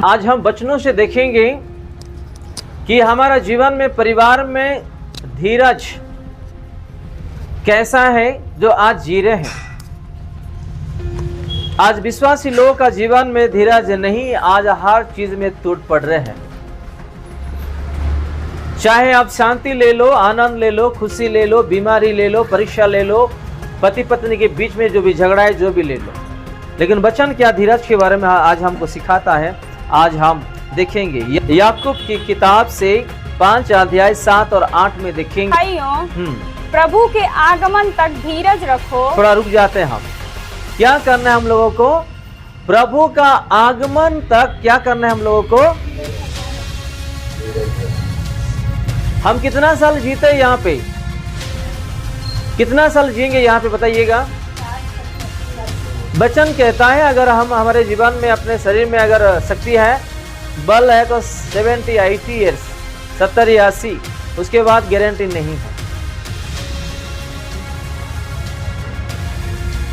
आज हम वचनों से देखेंगे कि हमारा जीवन में, परिवार में धीरज कैसा है जो आज जी रहे हैं। आज विश्वासी लोगों का जीवन में धीरज नहीं, आज हर चीज में टूट पड़ रहे हैं। चाहे आप शांति ले लो, आनंद ले लो, खुशी ले लो, बीमारी ले लो, परीक्षा ले लो, पति पत्नी के बीच में जो भी झगड़ा है जो भी ले लो, लेकिन वचन क्या धीरज के बारे में आज हमको सिखाता है। आज हम देखेंगे याकूब की किताब से 5 अध्याय 7 और 8 में देखेंगे। भाइयों, प्रभु के आगमन तक धीरज रखो। थोड़ा रुक जाते हैं हम। क्या करना है हम लोगों को? प्रभु का आगमन तक क्या करना है हम लोगों को? हम कितना साल जीते यहाँ पे? कितना साल जिएंगे यहाँ पे बताइएगा? वचन कहता है अगर हम हमारे जीवन में, अपने शरीर में अगर शक्ति है, बल है तो 70-80 ईयर्स, 70 या 80, उसके बाद गारंटी नहीं है।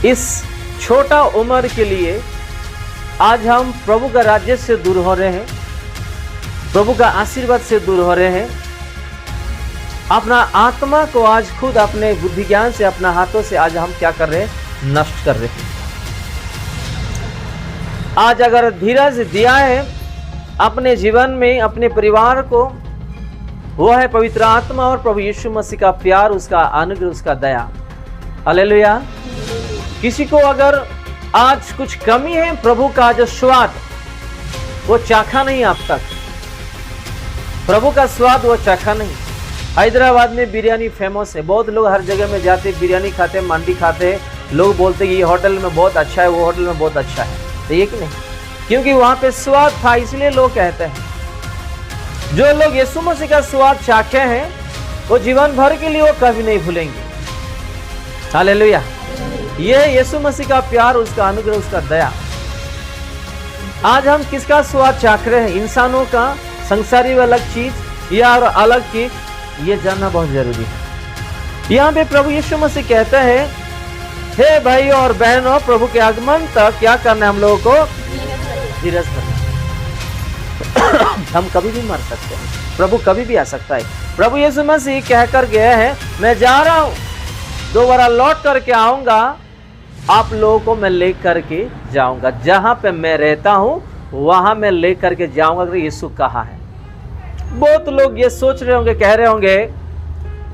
इस छोटा उम्र के लिए आज हम प्रभु का राज्य से दूर हो रहे हैं, प्रभु का आशीर्वाद से दूर हो रहे हैं। अपना आत्मा को आज खुद अपने बुद्धि ज्ञान से, अपना हाथों से आज हम क्या कर रहे हैं? नष्ट कर रहे हैं। आज अगर धीरज दिया है अपने जीवन में, अपने परिवार को, वो है पवित्र आत्मा और प्रभु यीशु मसीह का प्यार, उसका अनुग्रह, उसका दया। हालेलुया। किसी को अगर आज कुछ कमी है, प्रभु का जो स्वाद वो चाखा नहीं अब तक, प्रभु का स्वाद वो चाखा नहीं। हैदराबाद में बिरयानी फेमस है, बहुत लोग हर जगह में जाते बिरयानी खाते, मंडी खाते, लोग बोलते कि ये होटल में बहुत अच्छा है, वो होटल में बहुत अच्छा है। तो ये कि नहीं, क्योंकि वहां पे स्वाद था, इसलिए लोग कहते हैं। जो लोग यीशु मसीह का स्वाद चाखे हैं वो जीवन भर के लिए वो कभी नहीं भूलेंगे। हालेलुया। ये यीशु मसीह का प्यार, उसका अनुग्रह, उसका दया। आज हम किसका स्वाद चाख रहे हैं? इंसानों का, संसारी अलग चीज या और अलग चीज, ये जानना बहुत जरूरी है। यहाँ पे प्रभु यीशु मसीह कहते हैं, हे भाई और बहनों, प्रभु के आगमन तक क्या करना है हम लोगों को? धीरज रखना। हम कभी भी मर सकते हैं, प्रभु कभी भी आ सकता है। प्रभु यीशु मसीह कहकर गए हैं, मैं जा रहा हूं, दोबारा लौट करके आऊंगा, आप लोगों को मैं ले करके जाऊंगा। जहां पे मैं रहता हूं वहां मैं ले करके जाऊंगा। अगर यीशु कहा है, बहुत लोग ये सोच रहे होंगे, कह रहे होंगे,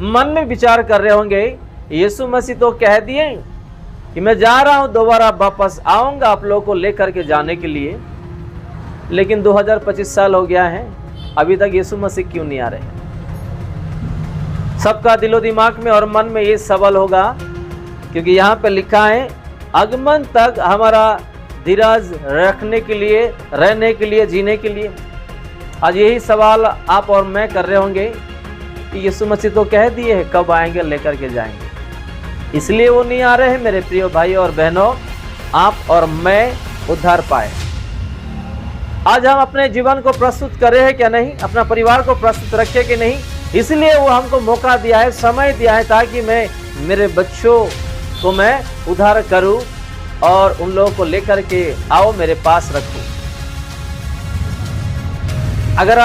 मन में विचार कर रहे होंगे, यीशु मसीह तो कह दिए कि मैं जा रहा हूं, दोबारा वापस आऊंगा आप लोगों को लेकर के जाने के लिए, लेकिन 2025 साल हो गया है, अभी तक यीशु मसीह क्यों नहीं आ रहे? सबका दिलो दिमाग में और मन में ये सवाल होगा, क्योंकि यहाँ पे लिखा है आगमन तक हमारा धीरज रखने के लिए, रहने के लिए, जीने के लिए। आज यही सवाल आप और मैं कर रहे होंगे कि यीशु मसीह तो कह दिए है कब आएंगे, लेकर के जाएंगे, इसलिए वो नहीं आ रहे हैं। मेरे प्रिय भाई और बहनों, आप और मैं उद्धार पाए। आज हम अपने जीवन को प्रस्तुत कर रहे हैं क्या नहीं? अपना परिवार को प्रस्तुत रखे कि नहीं? इसलिए वो हमको मौका दिया है, समय दिया है, ताकि मैं मेरे बच्चों को मैं उद्धार करूं और उन लोगों को लेकर के आओ, मेरे पास रखूं। अगर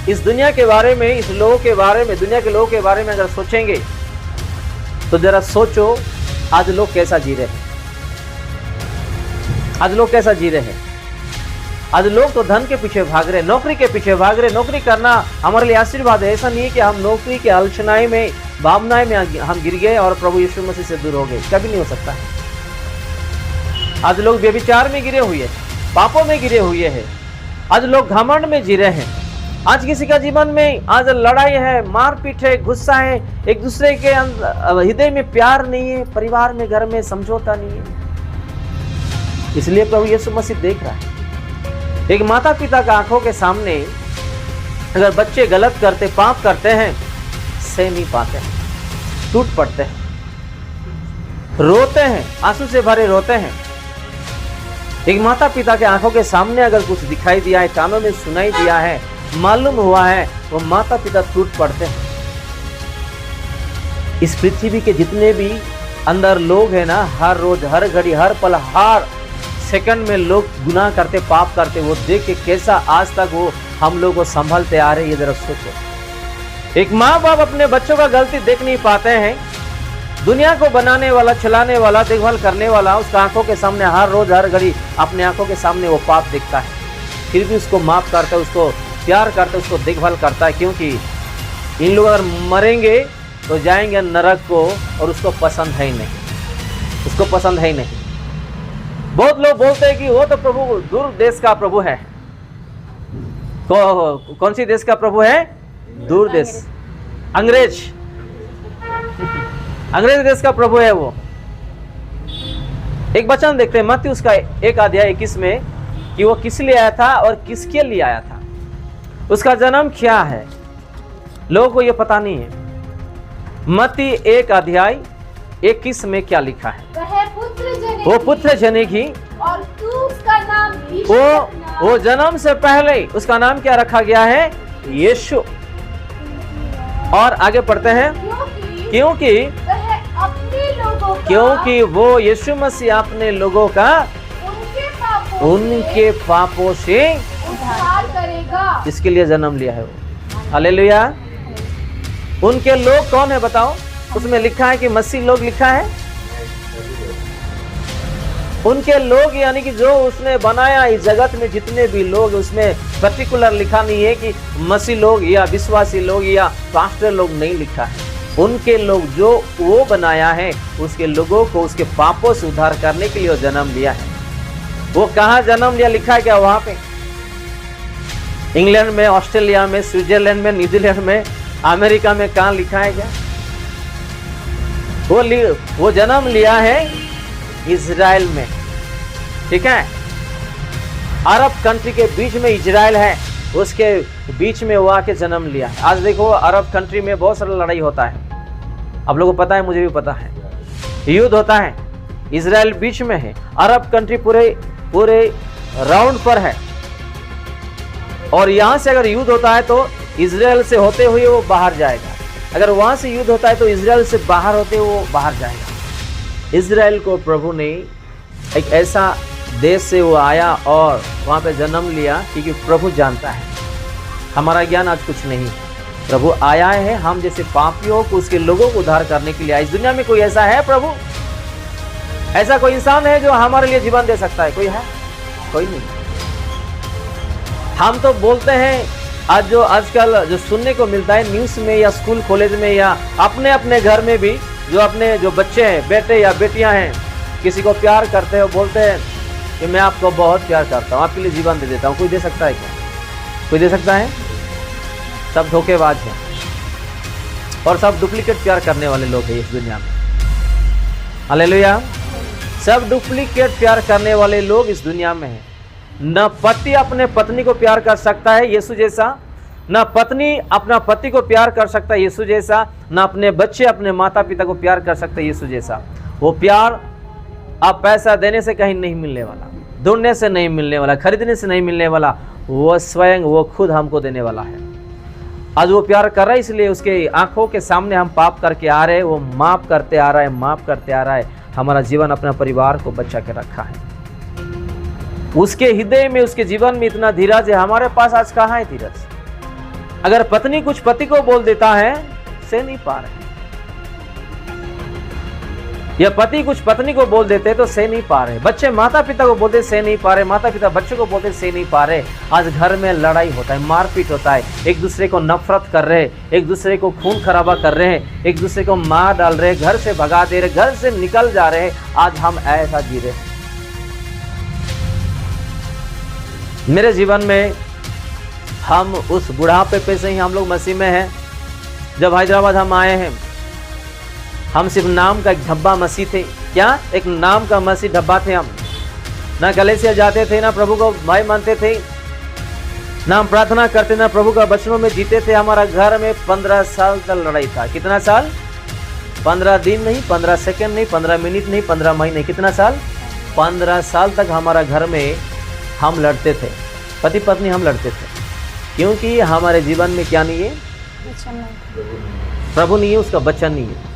इस दुनिया के बारे में, इस लोगों के बारे में, दुनिया के लोगों के बारे में अगर सोचेंगे तो जरा सोचो, आज लोग कैसा जी रहे हैं? आज लोग कैसा जी रहे हैं? आज लोग तो धन के पीछे भाग रहे, नौकरी के पीछे भाग रहे। नौकरी करना हमारे लिए आशीर्वाद है। ऐसा नहीं है कि हम नौकरी के आलोचनाएं में, भावनाएं में हम गिर गए और प्रभु यीशु मसीह से दूर हो गए, कभी नहीं हो सकता है। आज लोग व्यभिचार में गिरे हुए हैं, पापों में गिरे हुए हैं। आज लोग घमंड में जी रहे हैं। आज किसी का जीवन में आज लड़ाई है, मारपीट है, गुस्सा है, एक दूसरे के हृदय में प्यार नहीं है, परिवार में, घर में समझौता नहीं है। इसलिए प्रभु यीशु मसीह देख रहा है। एक माता पिता का आंखों के सामने अगर बच्चे गलत करते, पाप करते हैं, सह नहीं पाते हैं, टूट पड़ते हैं, रोते हैं, आंसू से भरे रोते हैं। एक माता पिता के आंखों के सामने अगर कुछ दिखाई दिया है, कानों में सुनाई दिया है, मालूम हुआ है, वो माता पिता टूट पड़ते हैं। इस पृथ्वी के जितने भी अंदर लोग हैं ना, हर रोज, हर घड़ी, हर पल, हर सेकंड में लोग गुनाह करते, पाप करते, वो देख के कैसा आज तक वो हम लोग को संभलते आ रहे, ये जरा सोचो। एक माँ बाप अपने बच्चों का गलती देख नहीं पाते हैं, दुनिया को बनाने वाला, चलाने वाला, देखभाल करने वाला उसका आंखों के सामने हर रोज हर घड़ी अपने आंखों के सामने वो पाप दिखता है, फिर भी उसको माफ करता है, उसको प्यार करता है, उसको देखभाल करता है, क्योंकि इन लोग अगर मरेंगे तो जाएंगे नरक को और उसको पसंद है ही नहीं, उसको पसंद है ही नहीं। बहुत लोग बोलते हैं कि वो तो प्रभु दूर देश का प्रभु है। कौन सी देश का प्रभु है? दूर देश, अंग्रेज देश का प्रभु है वो। एक वचन देखते हैं मत्ती उसका 1:21 में कि वो किस लिए आया था और किसके लिए आया था, उसका जन्म क्या है, लोगों को ये पता नहीं है। मत्ती 1:21 में क्या लिखा है? वो पुत्र जनेगी और तू उसका नाम यीशु रखना। वो जन्म से पहले उसका नाम क्या रखा गया है? यीशु। और आगे पढ़ते हैं, क्योंकि वह अपने लोगों का, क्योंकि वो यीशु मसीह अपने लोगों का उनके पापों से उद्धार करेगा, इसके लिए जन्म लिया है वो। हालेलुया। उनके लोग कौन है बताओ? उसमें लिखा है कि मसीह लोग लिखा है। उनके लोग यानी कि जो उसने बनाया इस जगत में जितने भी लोग, उसमें पर्टिकुलर लिखा नहीं है कि मसीह लोग या विश्वासी लोग या पास्टर लोग, नहीं लिखा है। उनके लोग जो वो बनाया है, उसके लोगों को उसके पापों से उद्धार करने के लिए वो जन्म लिया है। वो कहाँ जन्म लिया लिखा है क्या वहां पे? इंग्लैंड में, ऑस्ट्रेलिया में, स्विट्जरलैंड में, न्यूजीलैंड में, अमेरिका में, कहाँ लिखा है क्या? वो जन्म लिया है इजराइल में, ठीक है। अरब कंट्री के बीच में इजराइल है, उसके बीच में वो आके जन्म लिया है। आज देखो अरब कंट्री में बहुत सारा लड़ाई होता है, आप लोगों को पता है, मुझे भी पता है, युद्ध होता है। इजराइल बीच में है, अरब कंट्री पूरे राउंड पर है, और यहां से अगर युद्ध होता है तो इजराइल से होते हुए वो बाहर जाएगा, अगर वहां से युद्ध होता है तो इजराइल से बाहर होते हुए वो बाहर जाएगा। इजराइल को प्रभु ने एक ऐसा देश से वो आया और वहाँ पे जन्म लिया, क्योंकि प्रभु जानता है हमारा ज्ञान आज कुछ नहीं, प्रभु आया है हम जैसे पापियों को, उसके लोगों को उद्धार करने के लिए आया। इस दुनिया में कोई ऐसा है प्रभु? ऐसा कोई इंसान है जो हमारे लिए जीवन दे सकता है? कोई है? कोई नहीं। हम तो बोलते हैं, आज जो आजकल जो सुनने को मिलता है न्यूज़ में या स्कूल कॉलेज में या अपने अपने घर में भी, जो अपने जो बच्चे हैं, बेटे या बेटियां हैं, किसी को प्यार करते हैं, बोलते हैं कि मैं आपको बहुत प्यार करता हूँ, आपके लिए जीवन दे देता हूँ। कोई दे सकता है क्या? कोई दे सकता है? सब धोखेबाज हैं और सब डुप्लीकेट प्यार करने वाले लोग हैं इस दुनिया में। हालेलुया। सब डुप्लीकेट प्यार करने वाले लोग इस दुनिया में हैं। न पति अपने पत्नी को प्यार कर सकता है यीशु जैसा, ना पत्नी अपना पति को प्यार कर सकता है यीशु जैसा, ना अपने बच्चे अपने माता पिता को प्यार कर सकते यीशु जैसा। वो प्यार आप पैसा देने से कहीं नहीं मिलने वाला, ढूंढने से नहीं मिलने वाला, खरीदने से नहीं मिलने वाला, वो स्वयं वो खुद हमको देने वाला है। आज वो प्यार कर रहा है, इसलिए उसके आंखों के सामने हम पाप करके आ रहे हैं, वो माफ करते आ रहा है, माफ करते आ रहा है। हमारा जीवन अपना परिवार को बचा के रखा है, उसके हृदय में, उसके जीवन में इतना धीरज है। हमारे पास आज कहाँ है धीरज? अगर पत्नी कुछ पति को बोल देता है, सह नहीं पा रहे, या पति कुछ पत्नी को बोल देते तो सह नहीं पा रहे, बच्चे माता पिता को बोलते सह नहीं पा रहे, माता पिता बच्चों को बोलते सह नहीं पा रहे। आज घर में लड़ाई होता है, मारपीट होता है, एक दूसरे को नफरत कर रहे हैं, एक दूसरे को खून खराबा कर रहे हैं, एक दूसरे को मार डाल रहे हैं, घर से भगा दे रहे, घर से निकल जा रहे हैं। आज हम ऐसा जी रहे हैं। मेरे जीवन में हम उस बुढ़ापे पे से ही हम लोग मसीह में हैं। जब हैदराबाद हम आए हैं, हम सिर्फ नाम का एक डब्बा मसीह थे। क्या? एक नाम का मसीह डब्बा थे हम। ना कलीसिया जाते थे, ना प्रभु को भाई मानते थे, ना हम प्रार्थना करते, ना प्रभु का वचनों में जीते थे। हमारा घर में 15 साल तक लड़ाई था। कितना साल? 15 दिन नहीं, 15 सेकंड नहीं, 15 मिनट नहीं, 15 महीने। कितना साल? 15 साल तक हमारा घर में हम लड़ते थे, पति पत्नी हम लड़ते थे, क्योंकि हमारे जीवन में क्या नहीं है? प्रभु नहीं है, उसका वचन नहीं है।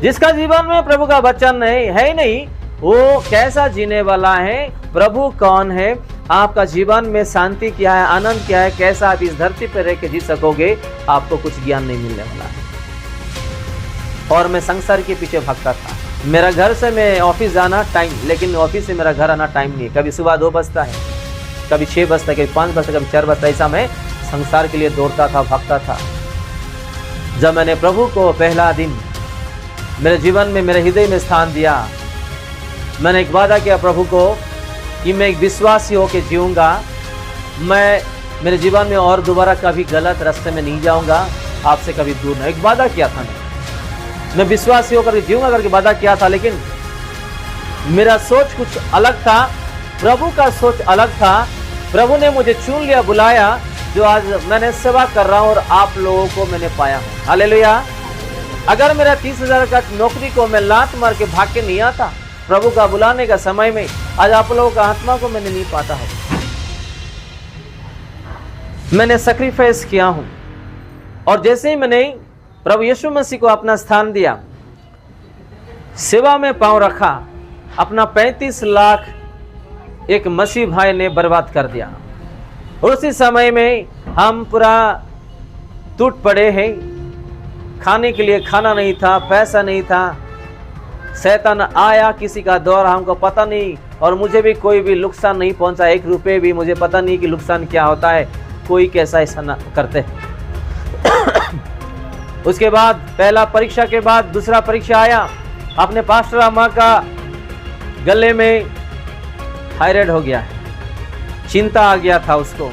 जिसका जीवन में प्रभु का वचन नहीं है ही नहीं, वो कैसा जीने वाला है, प्रभु कौन है, आपका जीवन में शांति क्या है, आनंद क्या है, कैसा आप इस धरती पर रह के जी सकोगे, आपको कुछ ज्ञान नहीं मिलने वाला है। और मैं संसार के पीछे भागता था। मेरा घर से मैं ऑफिस जाना टाइम, लेकिन ऑफिस से मेरा घर आना टाइम नहीं। कभी सुबह 2 बजता है, कभी 6 बजता है, कभी 5 बजता है, कभी 4 बजता है। ऐसा मैं संसार के लिए दौड़ता था, भागता था। जब मैंने प्रभु को पहला दिन मेरे जीवन में, मेरे हृदय में स्थान दिया, मैंने एक वादा किया प्रभु को कि मैं एक विश्वासी होकर जीऊँगा। मैं मेरे जीवन में और दोबारा कभी गलत रास्ते में नहीं जाऊँगा, आपसे कभी दूर नहीं। एक वादा किया था मैं विश्वासी होकर जीऊँगा करके वादा किया था। लेकिन मेरा सोच कुछ अलग था, प्रभु का सोच अलग था। प्रभु ने मुझे चुन लिया, बुलाया, जो आज मैंने सेवा कर रहा हूँ और आप लोगों को मैंने पाया हूँ। हालेलुया। अगर मेरा 30,000 का नौकरी को मैं लात मार के भाग के नहीं आता, प्रभु का बुलाने का समय में आज आप लोगों का आत्मा को मैंने नहीं पाता हो। मैंने सैक्रिफाइस किया हूं। और जैसे ही मैंने प्रभु यीशु मसीह को अपना स्थान दिया, सेवा में पांव रखा, अपना 35 लाख एक मसीह भाई ने बर्बाद कर दिया। और उसी समय में हम पूरा टूट पड़े हैं। खाने के लिए खाना नहीं था, पैसा नहीं था। शैतान आया किसी का दौर, हमको पता नहीं, और मुझे भी कोई भी नुकसान नहीं पहुंचा। 1 रुपये भी मुझे पता नहीं कि नुकसान क्या होता है, कोई कैसा ऐसा ना करते। उसके बाद पहला परीक्षा के बाद दूसरा परीक्षा आया। अपने पास्टर अम्मा का गले में थायराइड हो गया है, चिंता आ गया था उसको।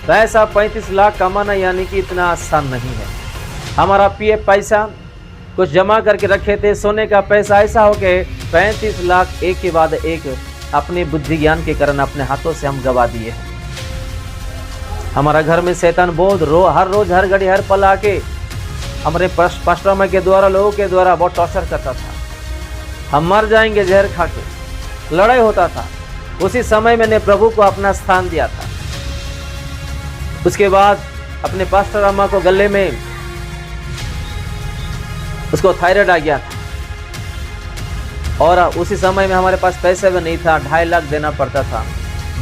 पैसा 35 लाख कमाना यानी कि इतना आसान नहीं है। हमारा पीएफ पैसा कुछ जमा करके रखे थे, सोने का पैसा, ऐसा हो के 35 लाख एक के बाद एक अपनी बुद्धि ज्ञान के कारण अपने हाथों से हम गवा दिए। हमारा घर में शैतान बहुत हर रोज हर घड़ी हर पल आके हमारे पास्टर के द्वारा, लोगों के द्वारा बहुत टॉर्चर करता था। हम मर जाएंगे जहर खा के, लड़ाई होता था। उसी समय मैंने प्रभु को अपना स्थान दिया था। उसके बाद अपने पास्टर अम्मा को गले में उसको थायराइड आ गया था, और उसी समय में हमारे पास पैसे भी नहीं था। 2.5 लाख देना पड़ता था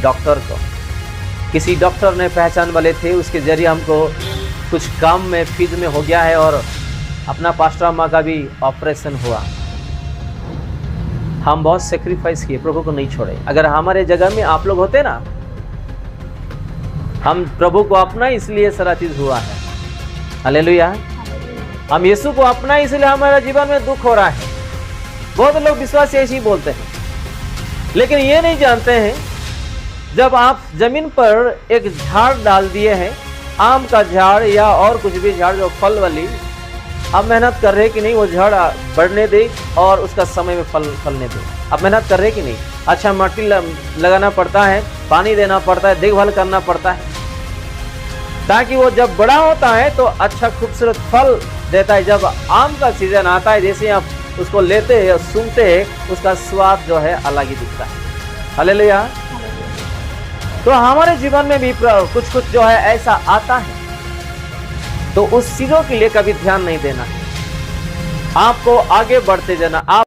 डॉक्टर को। किसी डॉक्टर ने पहचान वाले थे, उसके जरिए हमको कुछ काम में फीस में हो गया है, और अपना पास्टर अम्मा का भी ऑपरेशन हुआ। हम बहुत सेक्रीफाइस किए, प्रभु को नहीं छोड़े। अगर हमारे जगह में आप लोग होते ना, हम प्रभु को अपना इसलिए सारा चीज हुआ है। हालेलुया। हम यीशु को अपना इसलिए हमारा जीवन में दुख हो रहा है। बहुत लोग विश्वासी ऐसे ही बोलते हैं, लेकिन ये नहीं जानते हैं, जब आप जमीन पर एक झाड़ डाल दिए हैं, आम का झाड़ या और कुछ भी झाड़ जो फल वाली, आप मेहनत कर रहे कि नहीं वो झाड़ बढ़ने दे और उसका समय में फलने दे। आप मेहनत कर रहे कि नहीं? अच्छा मिट्टी लगाना पड़ता है, पानी देना पड़ता है, देखभाल करना पड़ता है, ताकि वो जब बड़ा होता है तो अच्छा खूबसूरत फल देता है। जब आम का सीजन आता है, जैसे आप उसको लेते हैं, सूंघते हैं, उसका स्वाद जो है अलग ही दिखता है। हालेलुया। तो हमारे जीवन में भी कुछ कुछ जो है ऐसा आता है, तो उस चीजों के लिए कभी ध्यान नहीं देना है। आपको आगे बढ़ते जाना। आप